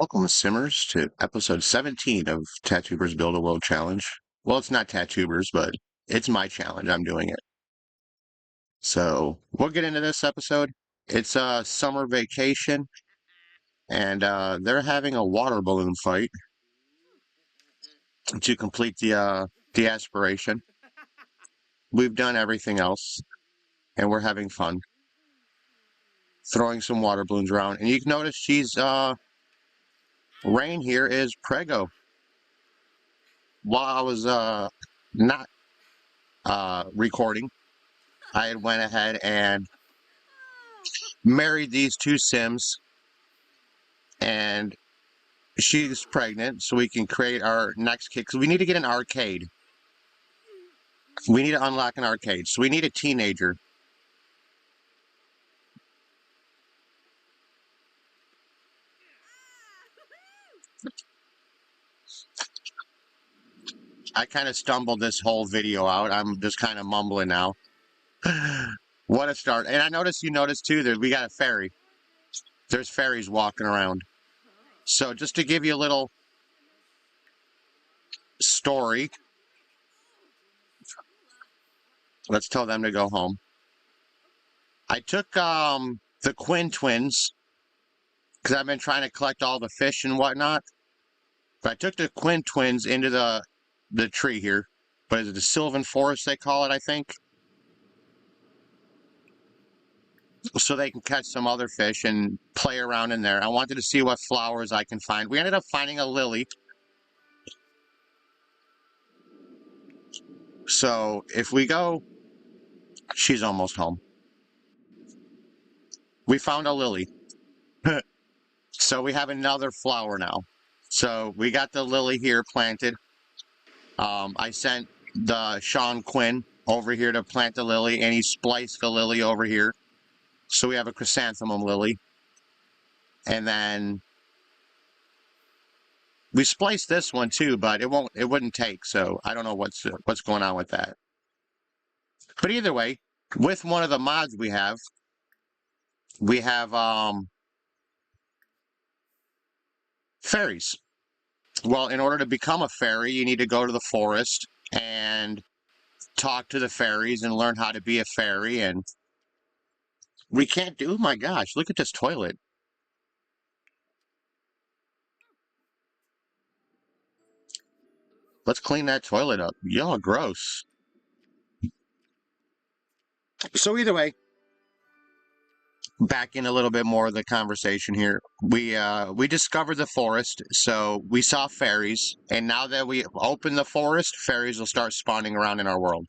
Welcome, Simmers, to episode 17 of Tattoobers Build a World Challenge. Well, it's not Tattoobers, but it's my challenge. I'm doing it. So we'll get into this episode. It's a summer vacation, and they're having a water balloon fight to complete the aspiration. We've done everything else, and we're having fun throwing some water balloons around. And you can notice Rain here is Prego. While I was not recording, I had went ahead and married these two Sims, and she's pregnant, so we can create our next kid. Because we need to get an arcade. We need to unlock an arcade. So we need a teenager. I kind of stumbled this whole video out. I'm just kind of mumbling now. What a start. And you noticed too, that we got a fairy. There's fairies walking around. So just to give you a little story, let's tell them to go home. I took the Quinn twins, because I've been trying to collect all the fish and whatnot. But I took the Quinn twins into the tree here. But is it the Sylvan Forest they call it, I think? So they can catch some other fish and play around in there. I wanted to see what flowers I can find. We ended up finding a lily. So if we go, she's almost home. We found a lily. So we have another flower now. So we got the lily here planted. I sent the Sean Quinn over here to plant the lily, and he spliced the lily over here. So we have a chrysanthemum lily. And then we spliced this one too, but it wouldn't take, so I don't know what's going on with that. But either way, with one of the mods we have fairies. Well, in order to become a fairy, you need to go to the forest and talk to the fairies and learn how to be a fairy. And we can't do, oh my gosh, look at this toilet. Let's clean that toilet up. Y'all gross. So either way, back in a little bit more of the conversation here. We discovered the forest, so we saw fairies, and now that we open the forest, fairies will start spawning around in our world.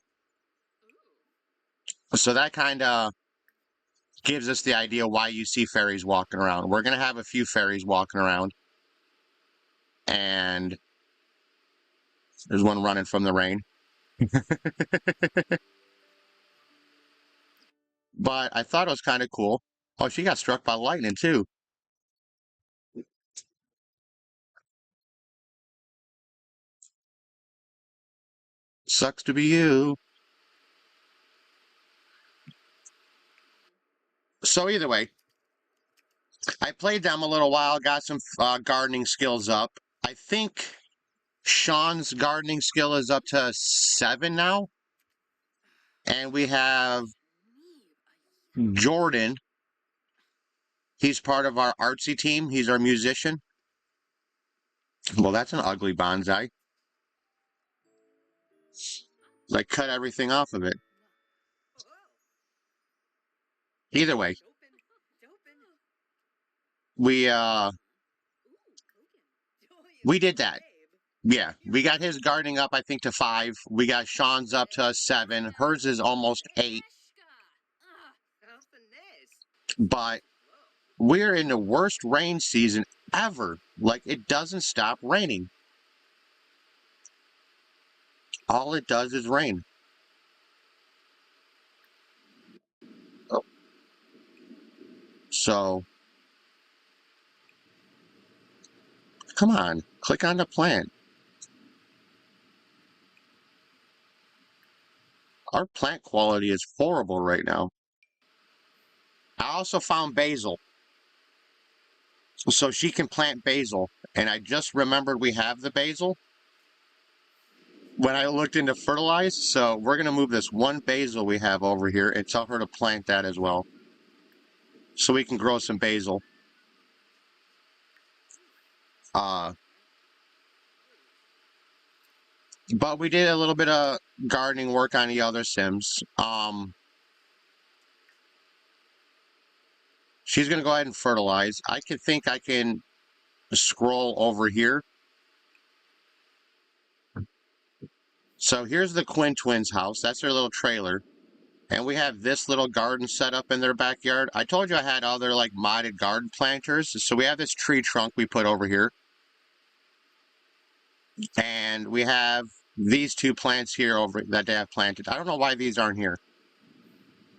So that kind of gives us the idea why you see fairies walking around. We're going to have a few fairies walking around, and there's one running from the rain. But I thought it was kind of cool. Oh, she got struck by lightning too. Sucks to be you. So either way, I played them a little while, got some gardening skills up. I think Sean's gardening skill is up to 7 now. And we have Jordan. He's part of our artsy team. He's our musician. Well, that's an ugly bonsai. Like, cut everything off of it. Either way, we did that. Yeah, we got his gardening up, I think, to 5. We got Sean's up to 7. Hers is almost 8. But we're in the worst rain season ever. Like, it doesn't stop raining. All it does is rain. Oh. So, come on, click on the plant. Our plant quality is horrible right now. I also found basil. so she can plant basil. And I just remembered we have the basil when I looked into fertilize. So we're going to move this one basil we have over here and tell her to plant that as well, so we can grow some basil. But we did a little bit of gardening work on the other Sims. She's going to go ahead and fertilize. I can scroll over here. So here's the Quinn twins' house. That's their little trailer. And we have this little garden set up in their backyard. I told you I had other like modded garden planters. So we have this tree trunk we put over here. And we have these two plants here over that they have planted. I don't know why these aren't here.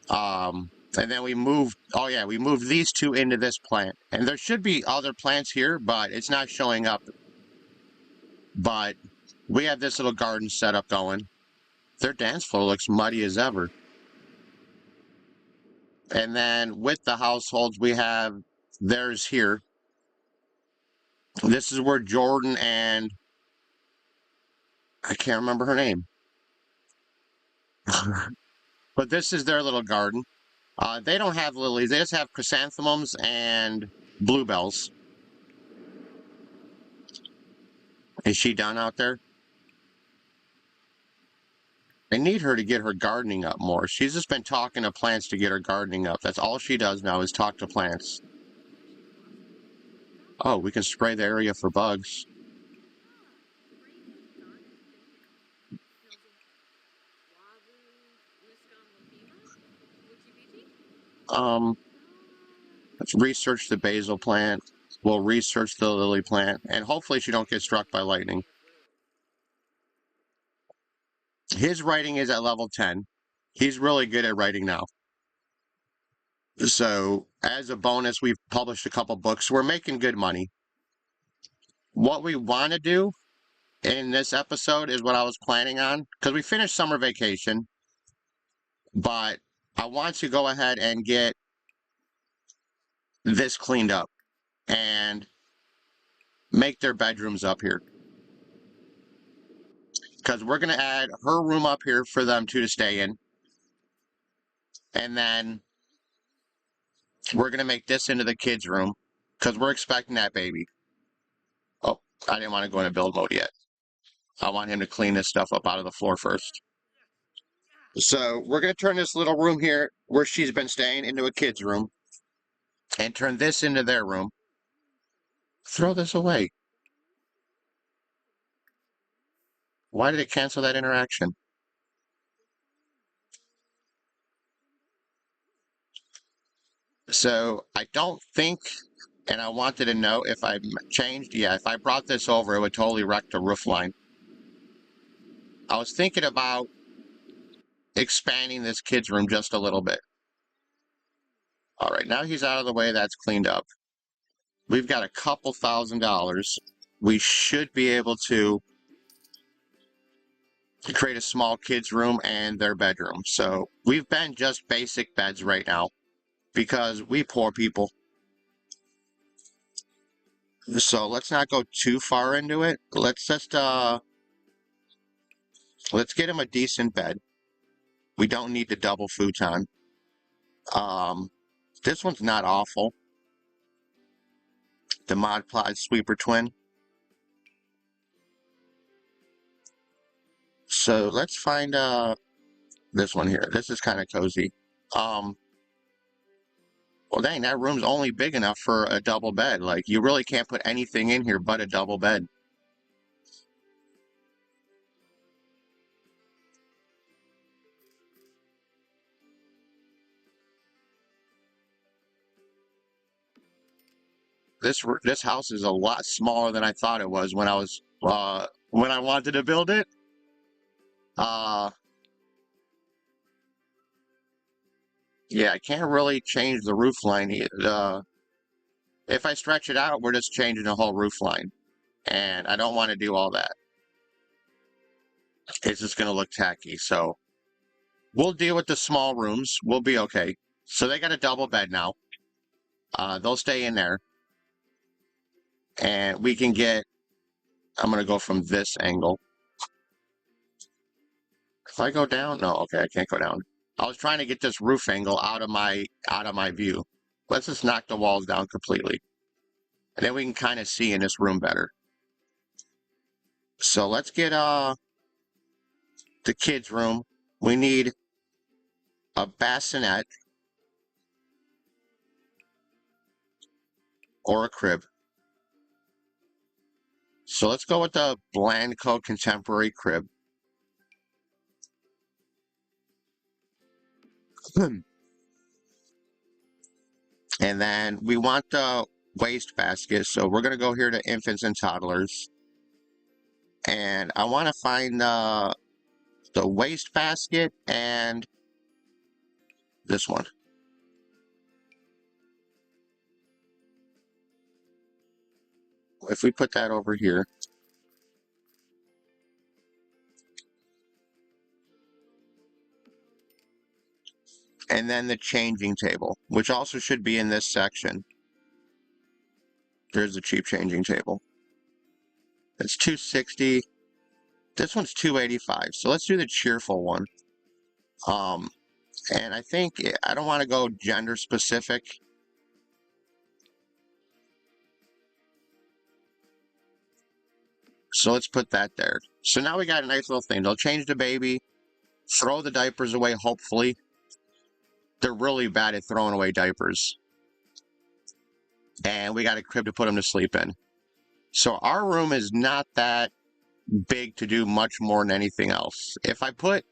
And then we moved these two into this plant. And there should be other plants here, but it's not showing up. But we have this little garden setup going. Their dance floor looks muddy as ever. And then with the households, we have theirs here. This is where Jordan and I can't remember her name. But this is their little garden. They don't have lilies. They just have chrysanthemums and bluebells. Is she done out there? I need her to get her gardening up more. She's just been talking to plants to get her gardening up. That's all she does now is talk to plants. Oh, we can spray the area for bugs. Let's research the basil plant. We'll research the lily plant. And hopefully she don't get struck by lightning. His writing is at level 10. He's really good at writing now. So, as a bonus, we've published a couple books. We're making good money. What we want to do in this episode is what I was planning on, because we finished summer vacation, but I want to go ahead and get this cleaned up and make their bedrooms up here. Because we're going to add her room up here for them two to stay in. And then we're going to make this into the kids' room because we're expecting that baby. Oh, I didn't want to go into build mode yet. I want him to clean this stuff up out of the floor first. So we're going to turn this little room here where she's been staying into a kid's room and turn this into their room. Throw this away. Why did it cancel that interaction? So I don't think, and I wanted to know if I changed. Yeah, if I brought this over, it would totally wreck the roof line. I was thinking about expanding this kid's room just a little bit. All right, now he's out of the way. That's cleaned up. We've got a couple $1,000. We should be able to create a small kids' room and their bedroom. So we've been just basic beds right now because we poor people. So let's not go too far into it. Let's just let's get him a decent bed. We don't need the double futon. This one's not awful. The Mod Podge Sweeper Twin. So let's find this one here. This is kind of cozy. Well, dang, that room's only big enough for a double bed. Like, you really can't put anything in here but a double bed. This house is a lot smaller than I thought it was when I was when I wanted to build it. Yeah, I can't really change the roof line. If I stretch it out, we're just changing the whole roof line, and I don't want to do all that. It's just going to look tacky. So we'll deal with the small rooms. We'll be okay. So they got a double bed now. They'll stay in there. And we can get, I'm going to go from this angle. If I go down, no, okay, I can't go down. I was trying to get this roof angle out of my view. Let's just knock the walls down completely. And then we can kind of see in this room better. So let's get the kids' room. We need a bassinet or a crib. So let's go with the Blandco Contemporary crib. And then we want the waste basket. So we're going to go here to infants and toddlers. And I want to find the waste basket and this one. If we put that over here. And then the changing table, which also should be in this section. There's the cheap changing table. It's $260. This one's $285. So let's do the cheerful one. And I think I don't want to go gender specific. So let's put that there. So now we got a nice little thing. They'll change the baby, throw the diapers away, hopefully. They're really bad at throwing away diapers. And we got a crib to put them to sleep in. So our room is not that big to do much more than anything else. If I put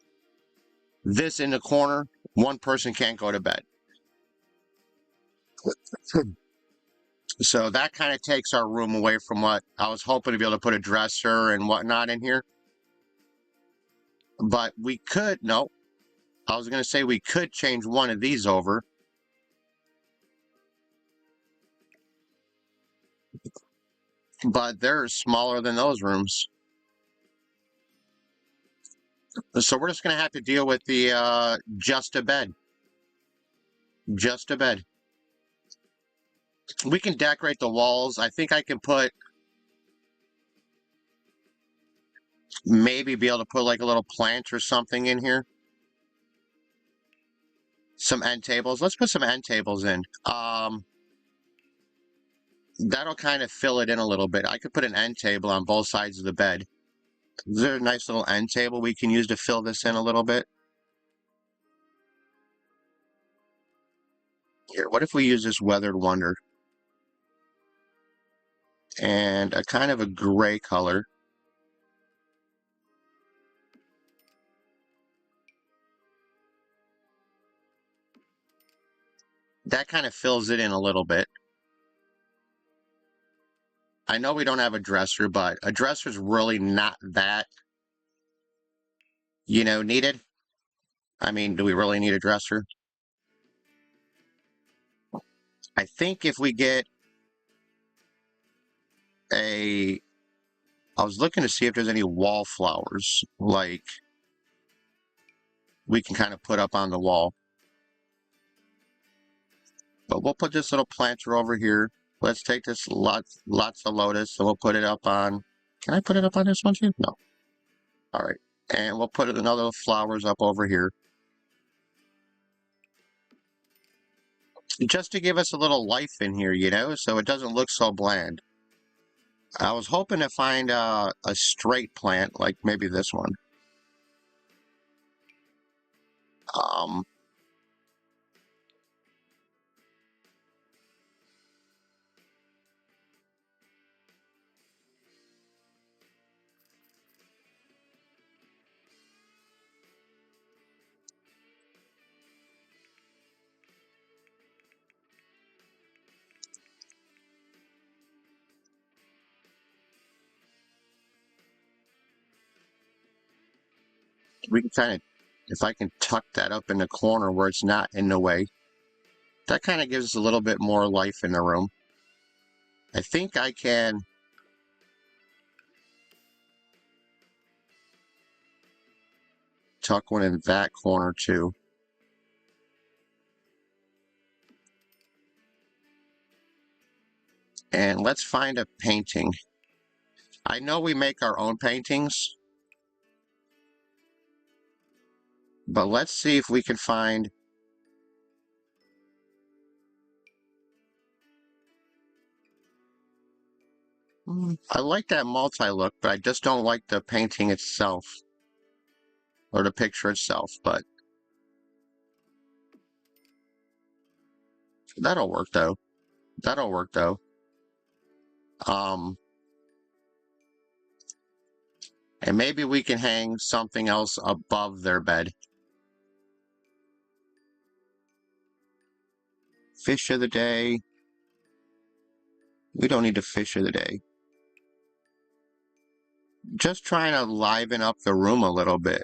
this in the corner, one person can't go to bed. So that kind of takes our room away from what I was hoping to be able to put a dresser and whatnot in here. But we could, no, I was going to say we could change one of these over. But they're smaller than those rooms. So we're just going to have to deal with the just a bed. Just a bed. We can decorate the walls. I think I can put, maybe be able to put like a little plant or something in here. Some end tables. Let's put some end tables in. That'll kind of fill it in a little bit. I could put an end table on both sides of the bed. Is there a nice little end table we can use to fill this in a little bit? Here, what if we use this Weathered Wonder? And a kind of a gray color. That kind of fills it in a little bit. I know we don't have a dresser, but a dresser is really not that, needed. I mean, do we really need a dresser? I think if we get I was looking to see if there's any wallflowers, like we can kind of put up on the wall. But we'll put this little planter over here. Let's take this lots of lotus, and we'll put it up on, can I put it up on this one too? No. All right. And we'll put another flowers up over here. Just to give us a little life in here, so it doesn't look so bland. I was hoping to find a straight plant, like maybe this one. We can kind of, if I can tuck that up in the corner where it's not in the way, that kind of gives us a little bit more life in the room. I think I can tuck one in that corner too. And let's find a painting. I know we make our own paintings, but let's see if we can find... I like that multi-look, but I just don't like the painting itself. Or the picture itself, but... that'll work, though. That'll work, though. And maybe we can hang something else above their bed. Fish of the day. We don't need a fish of the day. Just trying to liven up the room a little bit.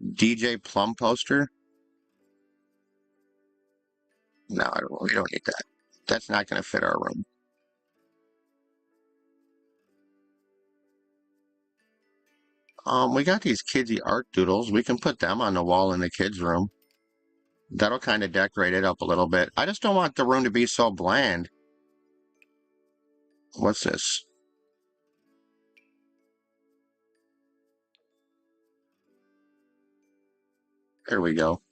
DJ Plum poster? No, we don't need that. That's not going to fit our room. We got these kidsy art doodles. We can put them on the wall in the kids' room. That'll kind of decorate it up a little bit. I just don't want the room to be so bland. What's this? There we go.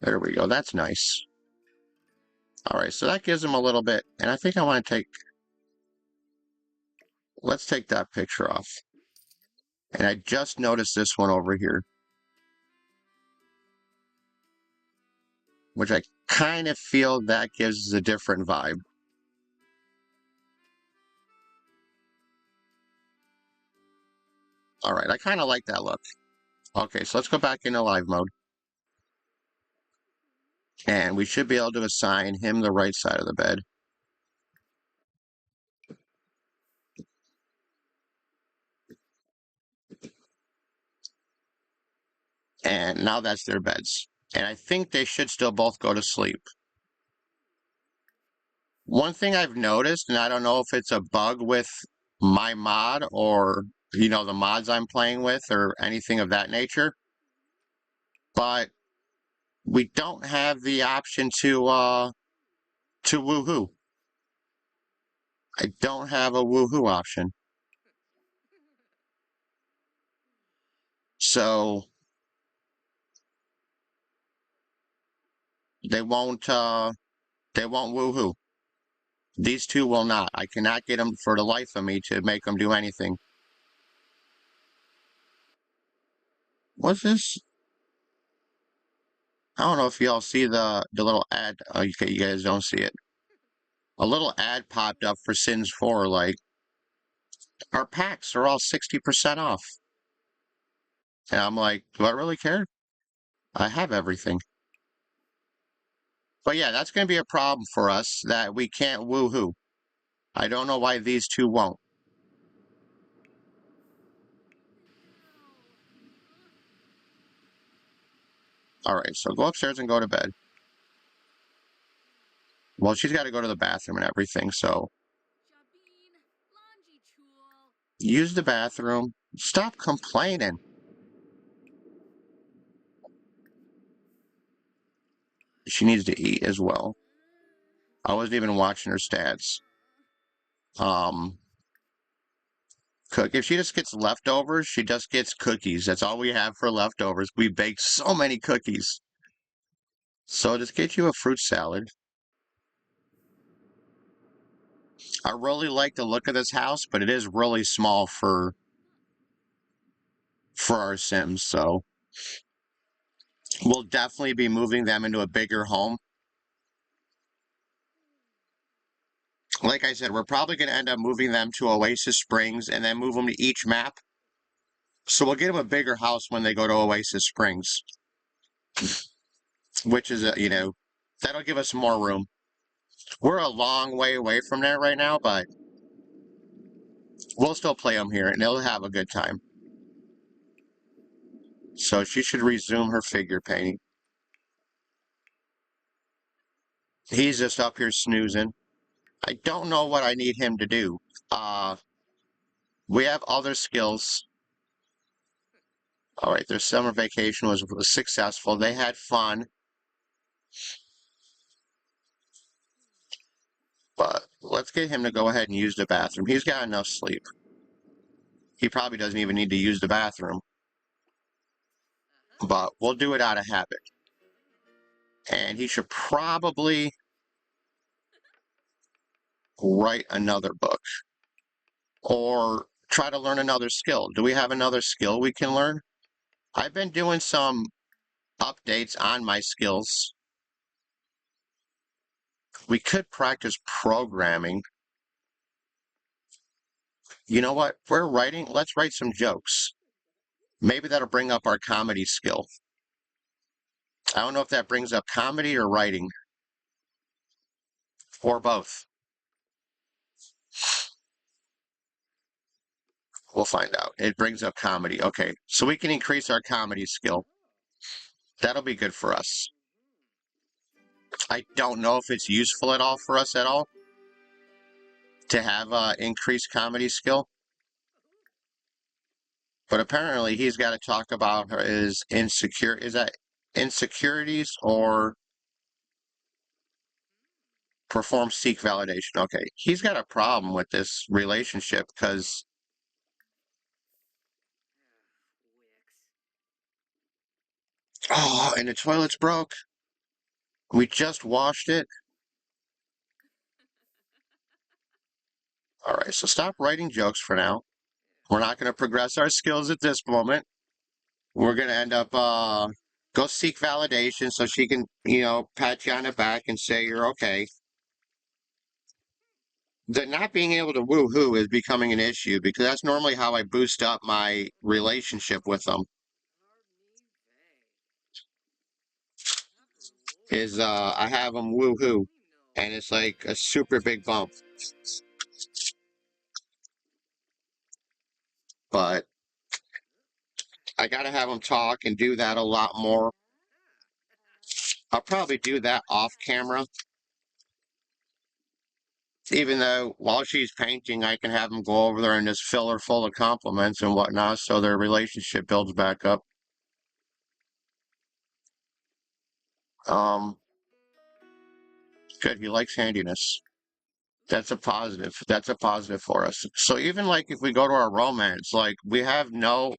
There we go. That's nice. All right, so that gives them a little bit. And I think I want to take... let's take that picture off. And I just noticed this one over here, which I kind of feel that gives a different vibe. All right, I kind of like that look. Okay, so let's go back into live mode. And we should be able to assign him the right side of the bed. And now that's their beds. And I think they should still both go to sleep. One thing I've noticed, and I don't know if it's a bug with my mod or, the mods I'm playing with or anything of that nature, but we don't have the option to woohoo. I don't have a woohoo option. So they won't woohoo. These two will not. I cannot get them for the life of me to make them do anything. What's this? I don't know if y'all see the little ad. Oh, okay, you guys don't see it. A little ad popped up for SIMS 4, like, our packs are all 60% off. And I'm like, do I really care? I have everything. But yeah, that's going to be a problem for us that we can't woohoo. I don't know why these two won't. All right, so go upstairs and go to bed. Well, she's got to go to the bathroom and everything, so use the bathroom. Stop complaining. She needs to eat as well. I wasn't even watching her stats. Cook. If she just gets leftovers, she just gets cookies. That's all we have for leftovers. We baked so many cookies. So just get you a fruit salad. I really like the look of this house, but it is really small for our Sims, so we'll definitely be moving them into a bigger home. Like I said, we're probably going to end up moving them to Oasis Springs and then move them to each map. So we'll get them a bigger house when they go to Oasis Springs, which is, that'll give us more room. We're a long way away from there right now, but we'll still play them here, and they'll have a good time. So she should resume her figure painting. He's just up here snoozing. I don't know what I need him to do. We have other skills. All right, their summer vacation was successful. They had fun. Let's get him to go ahead and use the bathroom. He's got enough sleep. He probably doesn't even need to use the bathroom. But we'll do it out of habit. And he should probably write another book. Or try to learn another skill. Do we have another skill we can learn? I've been doing some updates on my skills. We could practice programming. You know what? We're writing. Let's write some jokes. Maybe that'll bring up our comedy skill. I don't know if that brings up comedy or writing. Or both. We'll find out. It brings up comedy. Okay, so we can increase our comedy skill. That'll be good for us. I don't know if it's useful at all for us at all to have increased comedy skill. But apparently he's got to talk about his is that insecurities or perform seek validation. Okay, he's got a problem with this relationship because and the toilet's broke. We just washed it. All right, so stop writing jokes for now. We're not going to progress our skills at this moment. We're going to end up go seek validation so she can, pat you on the back and say you're okay. The not being able to woo-hoo is becoming an issue because that's normally how I boost up my relationship with them. Is I have them woo-hoo, and it's like a super big bump. But I gotta have them talk and do that a lot more. I'll probably do that off camera. Even though while she's painting, I can have them go over there and just fill her full of compliments and whatnot so their relationship builds back up. Good, he likes handiness. That's a positive. That's a positive for us. So even like if we go to our romance, like we have no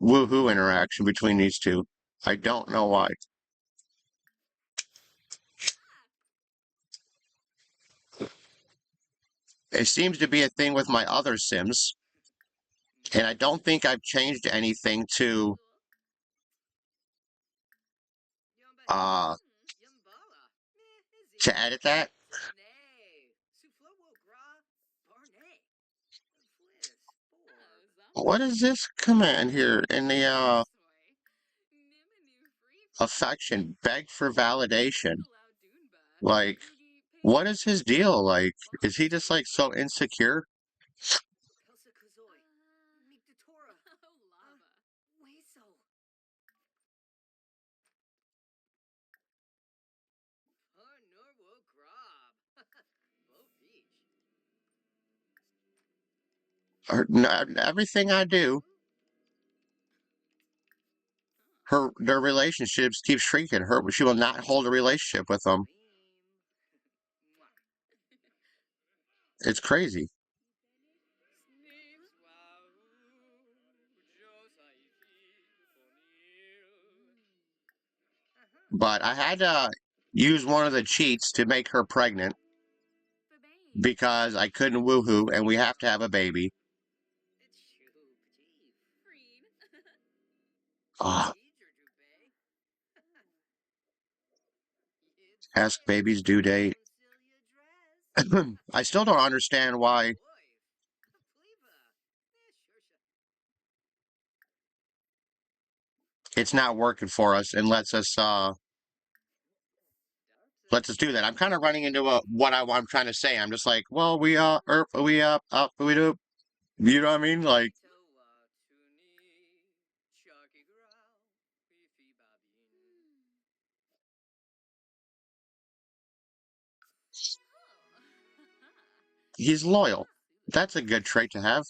woohoo interaction between these two. I don't know why. It seems to be a thing with my other Sims, and I don't think I've changed anything uh to edit that. What is this command here in the affection? Beg for validation. Like, what is his deal? Like, is he just like so insecure? Everything I do, their relationships keep shrinking. She will not hold a relationship with them. It's crazy. But I had to use one of the cheats to make her pregnant because I couldn't woohoo, and we have to have a baby. Ah, ask baby's due date. I still don't understand why it's not working for us and lets us do that. I'm kind of running into what I'm trying to say. I'm just like, well, we we do. You know what I mean? Like, he's loyal. That's a good trait to have.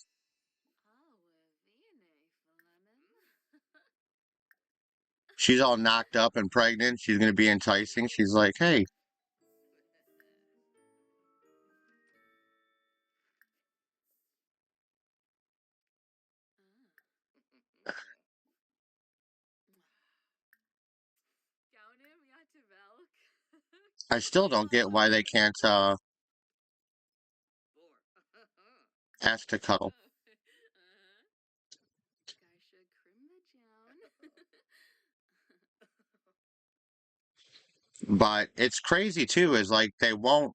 She's all knocked up and pregnant. She's going to be enticing. She's like, hey, I still don't get why they can't ask to cuddle. But it's crazy too, is like they won't.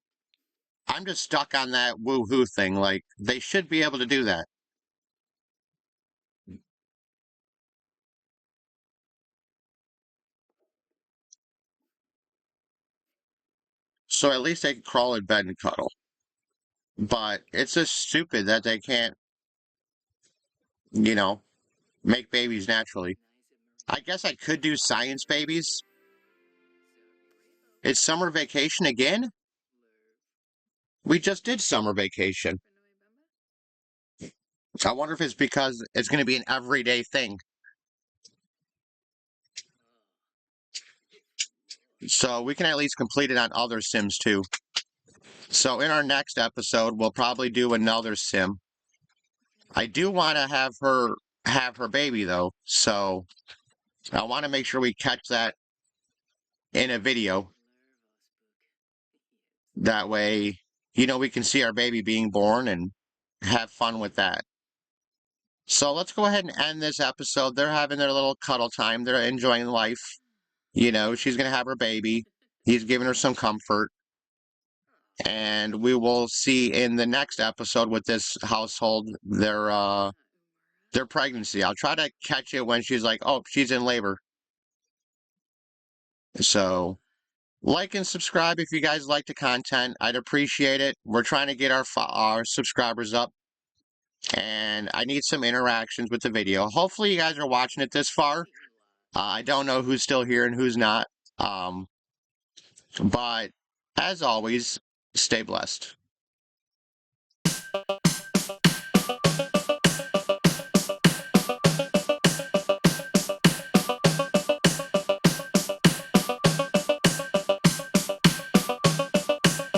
I'm just stuck on that woohoo thing. Like they should be able to do that. So at least they can crawl in bed and cuddle. But it's just stupid that they can't, you know, make babies naturally. I guess I could do science babies. It's summer vacation again? We just did summer vacation. I wonder if it's because it's going to be an everyday thing. So we can at least complete it on other Sims too. So in our next episode, we'll probably do another Sim. I do want to have her baby though, so I want to make sure we catch that in a video. That way, we can see our baby being born and have fun with that. So let's go ahead and end this episode. They're having their little cuddle time. They're enjoying life. She's going to have her baby. He's giving her some comfort. And we will see in the next episode with this household their pregnancy. I'll try to catch it when she's like, oh, she's in labor. So like and subscribe if you guys like the content. I'd appreciate it. We're trying to get our subscribers up, and I need some interactions with the video. Hopefully you guys are watching it this far. I don't know who's still here and who's not. But as always, stay blessed.